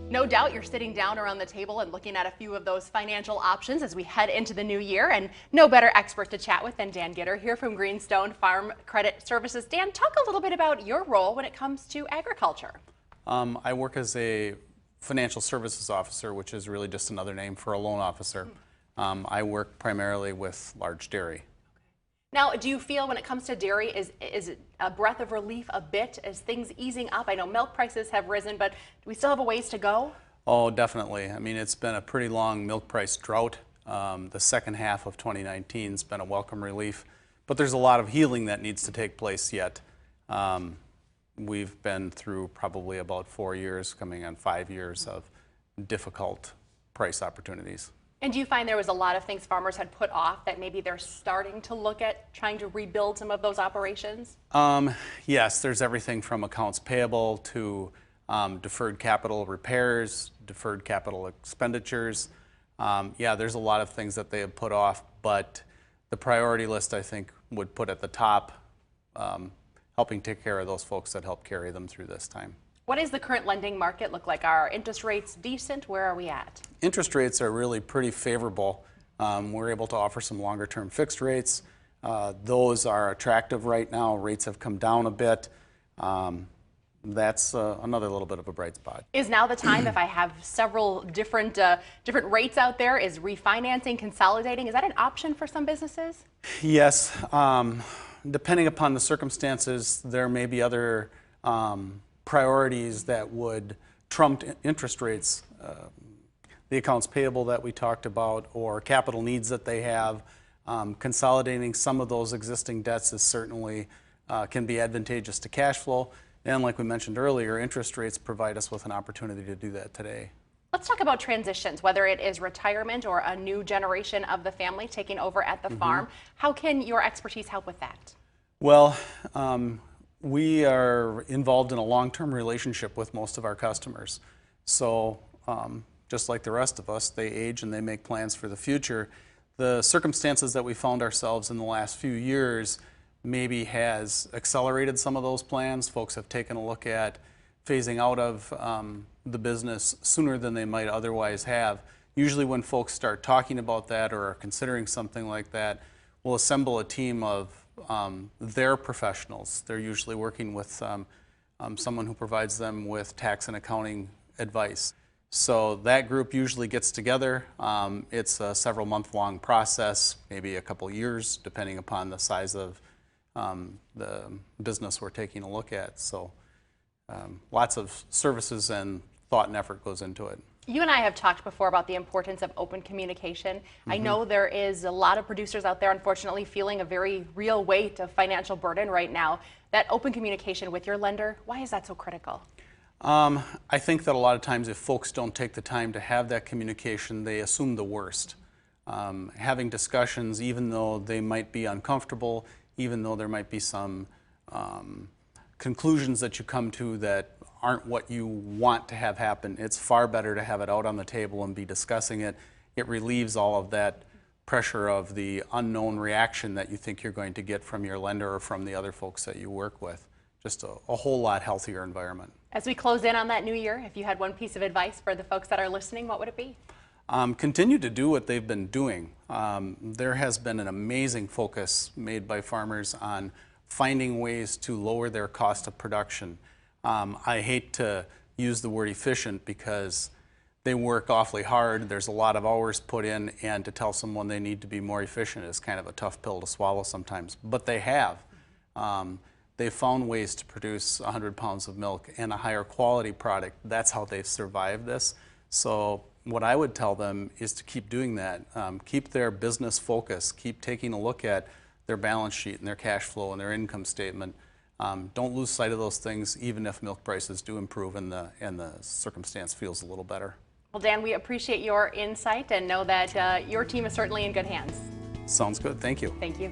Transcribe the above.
No doubt you're sitting down around the table and looking at a few of those financial options as we head into the new year, and no better expert to chat with than Dan Gitter here from Greenstone Farm Credit Services. Dan, talk a little bit about your role when it comes to agriculture. I work as a financial services officer, which is really just another name for a loan officer. I work primarily with large dairy. Now, do you feel when it comes to dairy, is it a breath of relief a bit? Is things easing up? I know milk prices have risen, but do we still have a ways to go? Oh, definitely. I mean, it's been a pretty long milk price drought. The second half of 2019 has been a welcome relief, but there's a lot of healing that needs to take place yet. We've been through probably about 4 years, coming on 5 years of difficult price opportunities. And do you find there was a lot of things farmers had put off that maybe they're starting to look at trying to rebuild some of those operations? Yes, there's everything from accounts payable to deferred capital repairs, deferred capital expenditures. Yeah, there's a lot of things that they have put off, but the priority list, I think, would put at the top helping take care of those folks that help carry them through this time. What does the current lending market look like? Are interest rates decent? Where are we at? Interest rates are really pretty favorable. We're able to offer some longer term fixed rates. Those are attractive right now. Rates have come down a bit. That's another little bit of a bright spot. Is now the time, if I have several different rates out there, is refinancing, consolidating, is that an option for some businesses? Yes. Depending upon the circumstances, there may be other priorities that would trump interest rates. The accounts payable that we talked about, or capital needs that they have. Consolidating some of those existing debts is certainly can be advantageous to cash flow. And like we mentioned earlier, interest rates provide us with an opportunity to do that today. Let's talk about transitions, whether it is retirement or a new generation of the family taking over at the farm. How can your expertise help with that? Well, we are involved in a long-term relationship with most of our customers. So just like the rest of us, they age and they make plans for the future. The circumstances that we found ourselves in the last few years maybe has accelerated some of those plans. Folks have taken a look at phasing out of the business sooner than they might otherwise have. Usually when folks start talking about that or are considering something like that, we'll assemble a team of their professionals. They're usually working with someone who provides them with tax and accounting advice. So that group usually gets together. It's a several month-long process, maybe a couple years, depending upon the size of the business we're taking a look at. So lots of services and thought and effort goes into it. You and I have talked before about the importance of open communication. I know there is a lot of producers out there, unfortunately, feeling a very real weight of financial burden right now. That open communication with your lender, why is that so critical? I think that a lot of times if folks don't take the time to have that communication, they assume the worst. Having discussions, even though they might be uncomfortable, even though there might be some conclusions that you come to that aren't what you want to have happen, it's far better to have it out on the table and be discussing it. It relieves all of that pressure of the unknown reaction that you think you're going to get from your lender or from the other folks that you work with. Just a whole lot healthier environment. As we close in on that new year, if you had one piece of advice for the folks that are listening, what would it be? Continue to do what they've been doing. There has been an amazing focus made by farmers on finding ways to lower their cost of production. I hate to use the word efficient because they work awfully hard. There's a lot of hours put in, and to tell someone they need to be more efficient is kind of a tough pill to swallow sometimes. But they have. They've found ways to produce 100 pounds of milk and a higher quality product. That's how they've survived this. So what I would tell them is to keep doing that. Keep their business focus. Keep taking a look at their balance sheet and their cash flow and their income statement. Don't lose sight of those things, even if milk prices do improve and the circumstance feels a little better. Well, Dan, we appreciate your insight and know that your team is certainly in good hands. Sounds good. Thank you. Thank you.